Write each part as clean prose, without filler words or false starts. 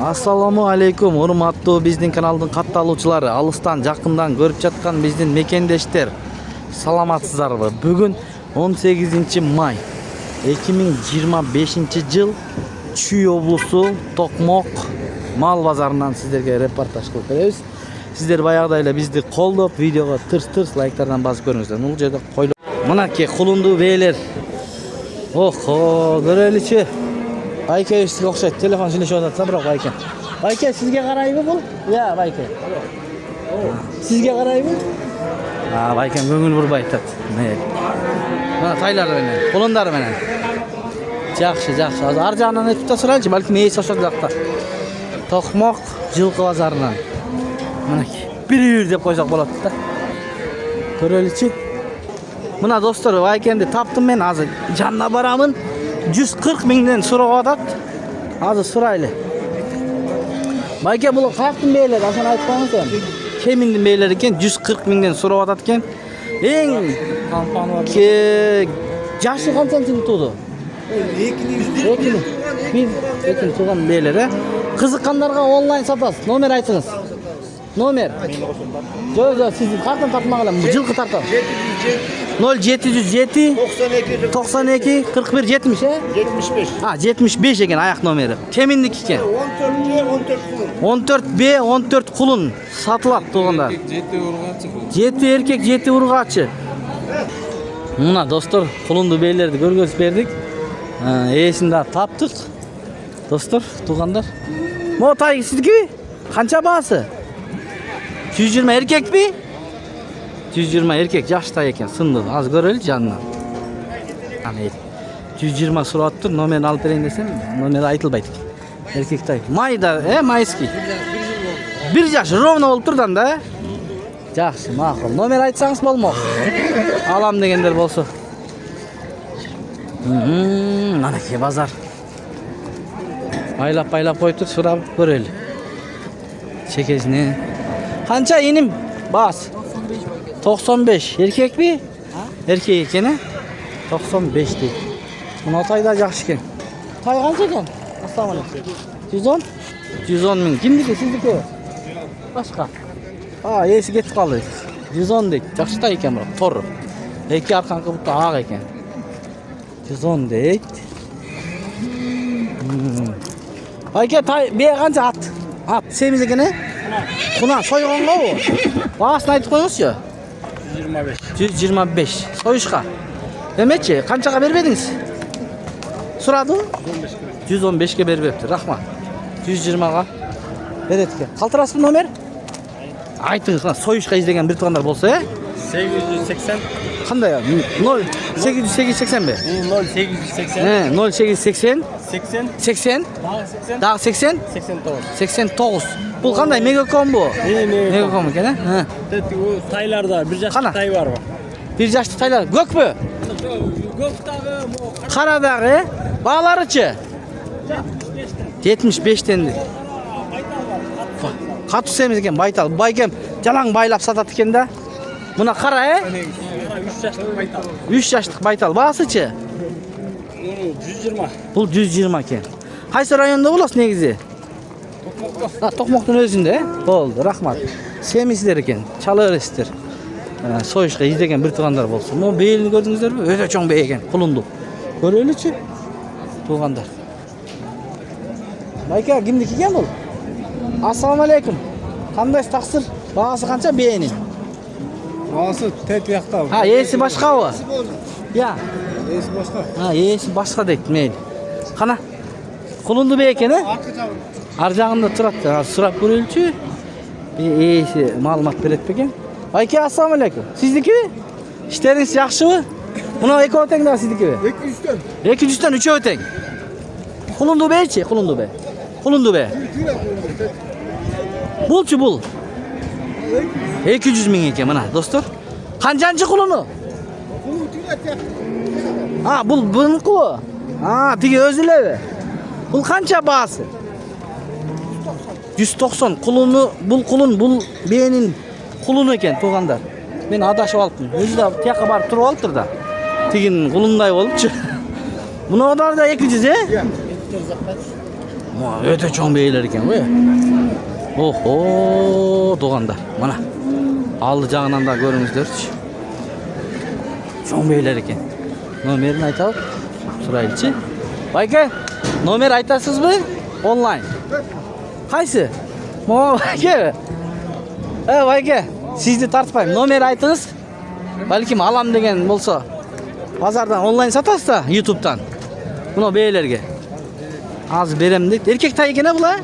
Assalamu alaikum, урматтуу биздин каналдын катталуучулары, алыстан жакындан көрүп жаткан биздин мекендештер. Саламатсыздарбы? Бүгүн 18 май 2025 жыл Чүй облусу Токмок мал базарынан сиздерге репортаж кылып беребиз. Сиздер баягыдай эле бизди колдоп, видеого тырс лайктардан басып көрүңүздөр. Бул жерде койлоп. Мынакей кулундуу бээлер. Охо, көрөлүчү. Байке сизге окшойт. Телефон сүйлөшүп атат, бирок Байке. Байке сизге карайбы бул? Я, Байке. Сизге карайбы? Байке көңүл бурбай атат. Мына тайлар менен, кулундар менен. Жакшы. Ар жагынан өтүп да сурайлычы, балким эс ошол жакта. Токмок жылкы базарынан. Мынакей. Бир деп койсок болот да. Көрөлүчү. Мына достор, Байкемди таптым мен, азыр жанына барамын. 140 миңден сурап атат. Азыр сурайлы. Байке бул каяктын бээлери, ашаны айтып коюңуз. Кеминдин бээлери экен, 140 миңден сурап атат экен. Эң жашы канчанчы тууду? 2 тууган бээлери. Кызыккандарга онлайн сатасыз. Номер айтыңыз. Номер. Жок, сиз картан тартмак элем. Жылкы тартам. 0707 92 41 70 75. 75 экен аяк номери. Кеминдики экен. 14Б 14 кулун сатылат туугандар. 7 эркек 7 ургачы. Мына достор, кулунду бээлерди көргөзүп бердик. Эсин да таптык. Достор, туугандар. Мотай сиздики? Канча баасы? 120 эркекпи? 120 эркек жаштай экен, сынды. Аз көрөлү жанынан. 120 сураттыр, номерин алып берейин десем, номер айтылбайт экен. Эркектай. Майда, майский. 1 жаш ровно болуп турдан да. Жакшы, макул. Номер айтсаңыз болмок. Алам дегендер болсо. Манакей базар. Байлап коюптур, сурап көрөлү. Чекесине. Канча иним? Бас. 95. Эркекпи? Эркек экен, 95 дейт. Мына тайда жакшы экен. Тай канча экен? Ассаламу алейкум. 110? 110 миң. Кимдики, сиздики? Башка. Эси кетип калды. 110 дейт. Жакшы тай экен бирок, тор. Эки арканкы бутта ак экен. 110 дейт. Айке тай бе канча ат? Ат семиз экен, Куна сойгонго бу. Баасын айтып коюңузчу. 125. Союшка. Эмечи, канчага бербедиңиз? Сурады? 115ке бербепти. Рахмат. 120га берет экен. Калтырасызбы номер? Айтыңыз, союшка издеген бир туугандар болсо, 880. Кандай? 0880 бе? 0880. 0880 80. 80 дагы 80 89. Бул кандай мегаком бу? Мегаком экен, Тайларда бир жаштык тай барбы? Бир жаштык тайлар көкпү? Көк дагы, Кара дагы, бааларычы? 75тен. Катуу семиз экен, байтал. Байкем жалаң байлап сатат экен да. Мына кара, 3 жаштык байтал. 3 жаштык байтал. Баасычы? 120. Бул 120 экен. Кайсы районда болосуз негизи? Токмоктун өзүндө, Болду, рахмат. Семиздер экен, чала бересиздер. Союшка издеген бир туугандар болсун. Могу бээлини көрдүңүздөрбү? Өтө чоң бээ экен, кулунду. Көрөлүчү? Туугандар. Байка, кимдики экен бул? Ассаламу алейкум. Кандай таксыр? Баасы канча бээнин? Баасы тет жакта. Эси башкабы? Я. Эси башка. Эси башка дейт, мейли. Кана. Кулунду бээ экен, Ар жагында турат. Сурап көрөлүчү. Эси маалымат берет бекен. Байке, ассаламу алейкум. Сиздикиби? Иштериңиз жакшыбы? Мына экөө тең да сиздикиби? 200төн. 200төн 3өө тең. Кулунду бээчи, кулунду бээ. Кулунду бээ. Булчу бул. 200 миң экен мына, достор. Канчанчы кулуну? Бул бунукубу? Тиги өзү элеби? Бул канча баасы? 190 кулуну, бул кулун, бул бээнин кулуну экен, туугандар. Мен адашып алыптым. Өзү да тияка барып туруп алыптыр да. Тигин кулундай болупчу. Муну да 200, Öte çoğun beyler ekan bu. Oho, doğanda. Mana. Aldı жағынан da görüңүздөрчү. Çoğun beyler ekan. Nomerini aytalım. Suraylıçı. Bayke, nomer aytasızbı? Online. Qaysı? Bayke. Bayke, sizdi tartpayım. Nomer aytыңыз. Balkim alam degen bolsa. Pazardan online satasыз da YouTube'dan. Bunu beylerge. Az berem deydi. Erkek tay ekan bula?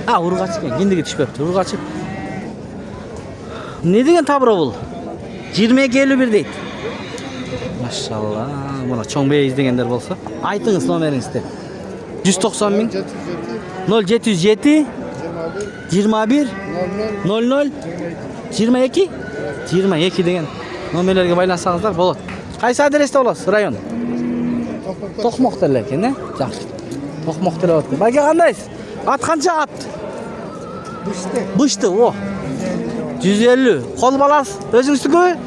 Ha, urgaç ekan. Kindigi түшпөптү. Urgaçып. Ne degen tabro bul? 22.51 deydi. Maşallah. Buna çoğun bey izlegender bolsa. Aytыңыз номериңизди. 190 bin. 0707 21 00 22 22 деген номерлерге байлансаңыздар болот. Кайсы адресте болосуз? Район. Токмок деле экен, э? Жакшы. Токмок деле болот. Байке кандайсыз? Ат канча ат? Бышты, о. 150. Кол баласыз өзүңүздүкү?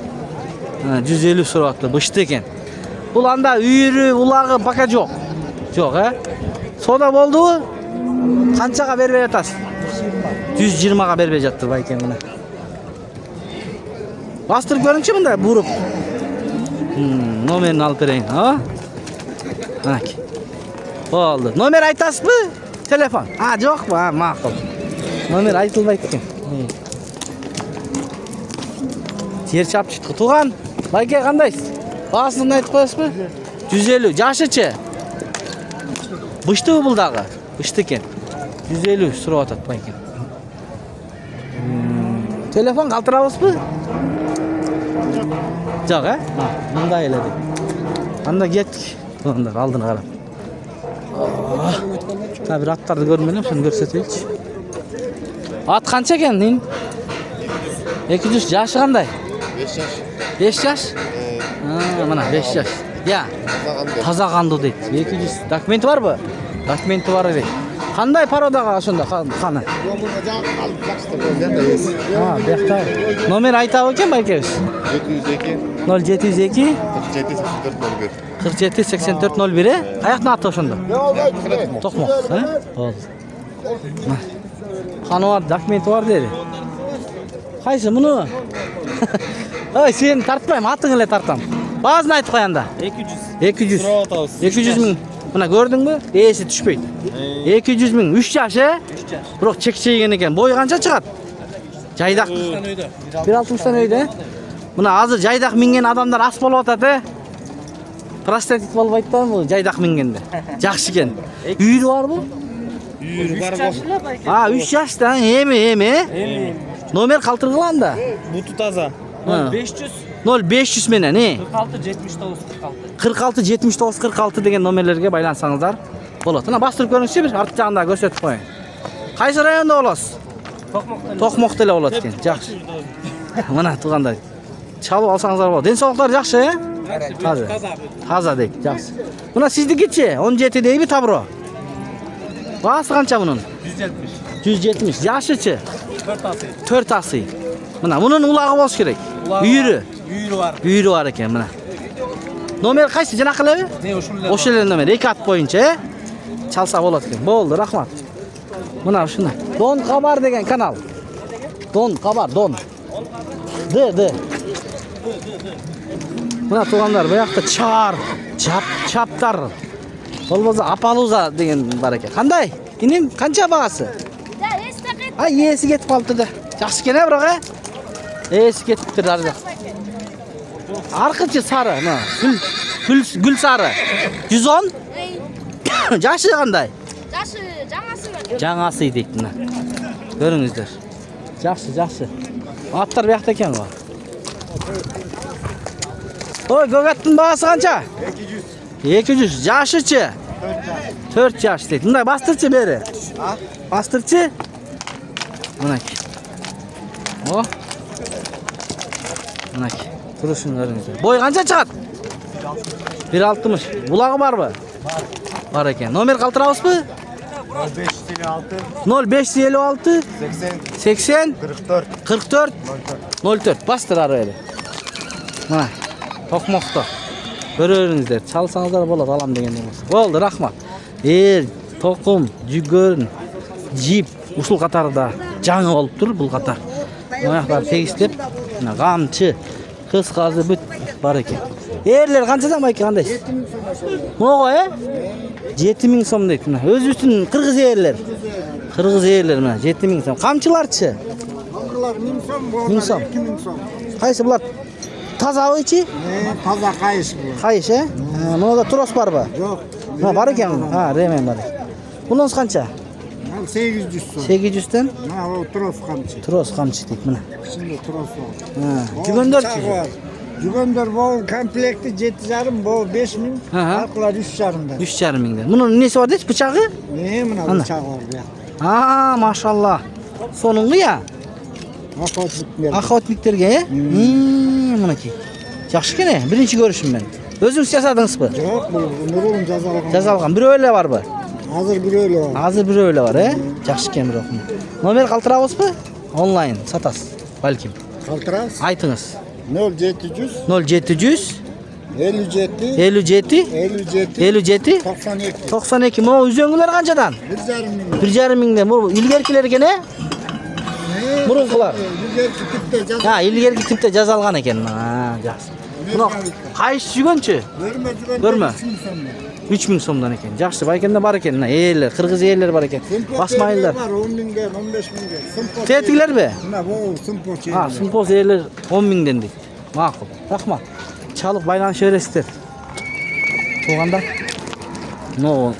150 сурап атты. Бышты экен. Бул анда үйүрү, улагы пока жок. Жок, э? Сода болдубу? Канчага бербей атасыз? 120га бербей жаттыр байке мына. Бастырып көрүңчү мында буруп. Номерин алып берейин, а? Ак. Болду. Номер айтасызбы? Телефон. Жокпу? Макул. Номер айтылбайт экен. Жер чапчытка тууган. Байке кандайсыз? Баасын айтып коесузбу? 150. Жашычы? Быштыбы бул дагы? Бышты экен. 150 сурап атат байке. Телефон калтырабызбы? Жок, э? Мындай эле дейт. Анда кеттик. Мындай алдына карап. Бир аттарды көрдүм эле, ошону көрсөтөйүнчү. Ат канча экен? 200 жашы кандай? 5 жаш. 5 жаш? Мына 5 жаш. Я. Таза кандуу дейт. 200. Документи барбы? Документи бар дейт. Кандай пародага ошондо каны? Бияқта. Номер айтабы экен байкебиз? 0702 47 84 01, э? Каяктын аты ошондо? Токмок, э? Болду. Каны бар, документи бар деди. Кайсы муну? Ой, сени тартпайм, атың эле тартам. Баазын айтып коян да. 200. 200 миң. Мына көрдүңбү? Эси түшпөйт. 200 миң. 3 жаш, э? 3 жаш. Бирок чекчейген экен. Бою канча чыгат? Жайдак. 1.60 өйдө. Мына азыр жайдак минген адамдар ас болуп атат, э? Простатит болбойт да бул жайдак мингенде. Жакшы экен. Үйүрү барбы? Үйүрү бар болсун. 3 жашта, эми. Номер калтыргыла анда. Буту таза. 500 0500 менен, 46 79 46 деген номерлерге байлансаңыздар болот. Мына бастырып көрүңүзчү, бир арт жагында көрсөтүп коеюн. Кайсы районда болосуз? Токмокто эле болот экен. Жакшы. Мына туугандай. Чалып алсаңыздар болот. Ден соолуктар жакшы, э? Таза дейт, жакшы. Мына сиздикичи 17 дейби табро? Баасы канча мунун? 170. Жашычы? 4 асый. Мына мунун улагы болуш керек. Үйүрү бар экен мына. Номер кайсы? Жанакы элеби? Ошол эле номер. 2 ат боюнча, э? Чалса болот экен. Болду, рахмат. Мына ушуна. Дон Кабар деген канал. Дон Кабар, Дон. Д. Мына туугандар, буякта чаптар. Болбосо Апалуза деген бар экен. Кандай? Иним, канча багасы? Эси кетип калыптыр да. Жакшы экен, бирок, э? Эси кетиптир ар жак. Аркычы сары, мына. Гүл сары. 110? Жашы кандай? Жашы жаңасы. Жаңасы дейт мына. Көрүңүздөр. Жакшы. Аттар буякта экен го. Ой, гөгөттүн багасы канча? 200. Жашычы? 4 жаш дейт. Мындай бастырчы бери. Бастырчы? Мынакей. О. Мынакей. Турушун көрүңүздөр. Бой канча чыгат? 1.60. Булагы барбы? Бар экен. Номер калтырабызбы? 0556 80 44 04. Бастыр ары бери. Мына. Токмокто. Көрөрүңүздөр. Чалсаңыздар болот, алам дегенде болсо. Болду, рахмат. toqum, жүгөн, жип ушул катарда жаңы болуп тур бул катар. Аяктар тегиштеп, мына камчы, кыскасы бүт бар экен. Эрлер канчадан байке кандай? 7000 сом. Мого 7000 сом дейт мына. Өзүбүздүн кыргыз эрлер. Кыргыз эрлер мына 7000 сом. Камчыларчы? Bunlar 1000 som, 1000 som. 2000 som. Кайсы булар? Тазабы ичи? Taza kayış bu. Кайыш, Мында трос барбы? Yok. Бар экен. Ремен бар. Бунун канча? 800 som. 800тен Ha o tros kamçı. трос камчы дейт мына. İçinde tros var. Жүгөндөрчү? Жүгөндөр бol комплекти 7,5, bol 5000. Aha. Arkalar 3,5'dan. 3,5 миңден. Мунун несі бар дейт? Бычагы? Mına bıçak var bu. Машалла. Сонун я. Акаотниктерге, мынакей. Жакшы экен, биринчи көрүшүм мен. Өзүңүз жасадыңызбы? Yok bu Nurul'un жазалған. Жазалган. Бирөө эле барбы? Hazır bir öyle var. Азыр бирөө эле бар, Жакшы экен бирок. Номер калтырабызбы? Онлайн сатасыз, балким. Kaltıras Айтыңыз. 0700 0700 57 57 57 57 92. 92. Могу үзөңүлөр канчадан? 1,5 milyon. 1,5 миңден. Бул илгеркилер экен, Мурункулар. Güzel kitipte жаза. Илгерки типте жазалган экен. Жакшы. Мына кайсы жүгөнчү? Көрмө. 3000 сомдон экен. Жакшы, байкемде бар экен. Элер, кыргыз элер бар экен. Басмайлар. Var 10 minden 15 minden. Sımpo. Тетиглерби? Buna bu sımpo şey. Сымпоз элер 10 миңден дейт. Макул. Рахмат. Чалып байланышып бересиздер. Туугандар. Но,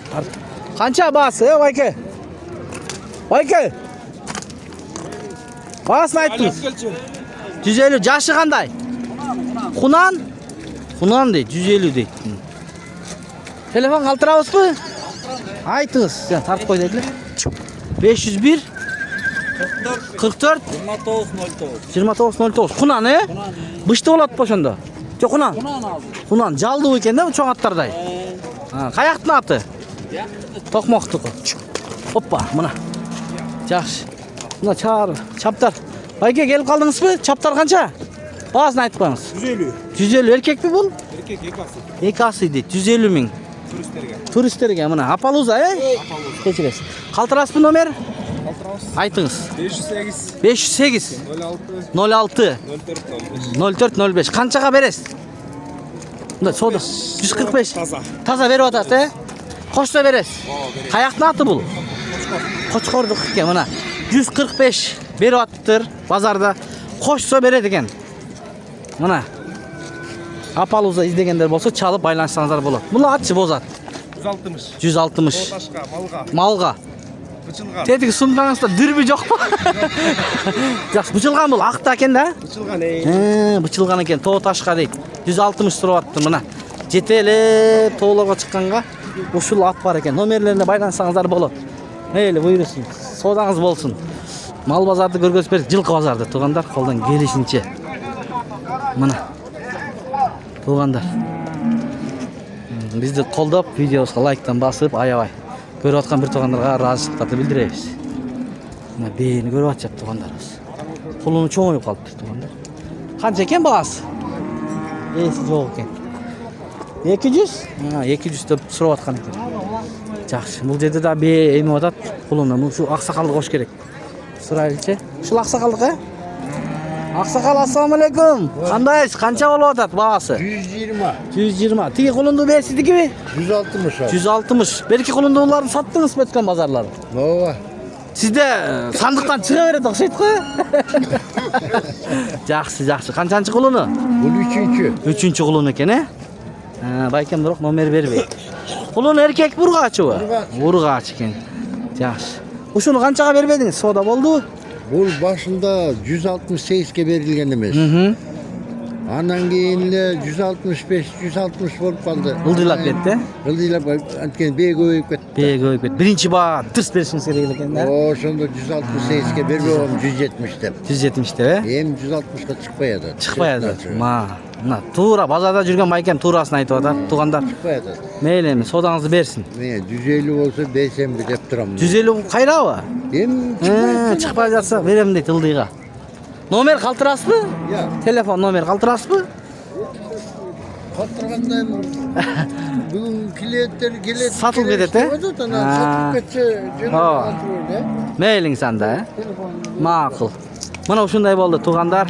канча баасы, байке? Байке. Баасын айттыңыз. 150. Жашы кандай? Кунан? Кунан дейт, 150 дейт. Телефон калтырабызбы? Айтыңыз. Sen тартып кой дедилер. 501 44 2909. Кунан, Бышты болот по ошондо. Жок, кунан. Кунан жалдуу экен да, чоң аттардай. Каяктын аты? Токмоктуку. Оппа, мына. Жакшы. Мына чаптар. Байке келип калдыңызбы? Чаптар канча? Баасын айтып коюңуз. 150. 150 эркекпи бул? Erkek ekası. Экасы дейт, 150 миң. Turistlerge. Туристтерге мына Апалуза, Кечиресиз. Калтырасызбы номер? Kaltıras. Айтыңыз. 508 508 06 06 04 05. 0405. Канчага бересиз? Мында сода 145. Таза. Таза берип атат, Кошто бересиз. Каяктын аты бул? Кочкордук экен, мына 145 берип атыптыр базарда. Кошсо берет экен. Мына Апалуза издегендер болсо чалып байланышсаңыздар болот. Мына атчы бозат. 160. 160. Taşka, malga, Малга. bıçılgan. Тетиги сумкаңызда дүрбү жокпу? Жакшы, бычылган бул акта экен да? Bıçılgan Бычылган экен, тоо ташка дейт. 160 туруп аттым мына. Жетелеп тоолорго чыкканга ушул ат бар экен. Номерлерине байланышсаңыздар болот. Мейли, буйрусун. Содаңыз болсун. Мал базарды көргөзүп бердик, жылкы базарды туугандар, колдон келишинче. Мына. Туугандар. Бизди колдоп, видеобузга лайктан басып, аябай көрүп аткан бир туугандарга ыраазычылыктарды билдиребиз. Мына бээни көрүп атышат туугандарыбыз. Кулуну чоңоюп калыптыр туугандар. Канча экен багасы? Эси жок экен. 200? 200 деп сурап аткан экен. Жакшы, бул жерде да бээ эми атат. Кулуна мушу аксакалды кош керек. Сурайлычы. Ушул аксакалдык, Аксакал, ассаламу алейкум. Кандайсыз? Канча болуп атат багасы? 120. 120. Тиги кулунду берсиздикиби? 160. 160. Берки кулундууларды саттыңызбы өткөн базарларды? Ооба. Сизде сандыктан чыга берет окшойт го. Жакшы. Канчанчы кулуну? Бул 3-cü. 3-cü кулун экен, Байкем бирок номер бербейт. Кулун эркек бургачыбы? Бургач экен. Жакшы. Ушуну канчага бербедиңиз? Сода болду? Бұл başında 168'e verilgen emez. Andan keyinle 165, 160 bolup kaldı. Ылдыйлап кетти, Ildıyla antken bey koyup gitti. Бээ көйүп кетти. Биринчи баа тырс беришиңиз керек экен да. O sonunda 168'e vermiyorum 170 деп. 170 деп, Hem 160'a çıkmayadı. Чыкпай атат. Мына туура базарда жүргөн байкем туурасын айтып атат. Туугандар, Çıkmayadı. мейли эми содаңызды берсин. Ne 150 olsa 5'e bir деп turam. 150 кайрабы? Hem Чыкпай жатса берем дейт ылдыйга. Номер калтырасызбы? Ya. Телефон номер калтырасызбы? Kattırgandan bugün klientler gelip Satılıp keteti? Ha. Satılıp ketse Ha. Meyling sende. Ma'qul. Mana uşunday boldu tugandar.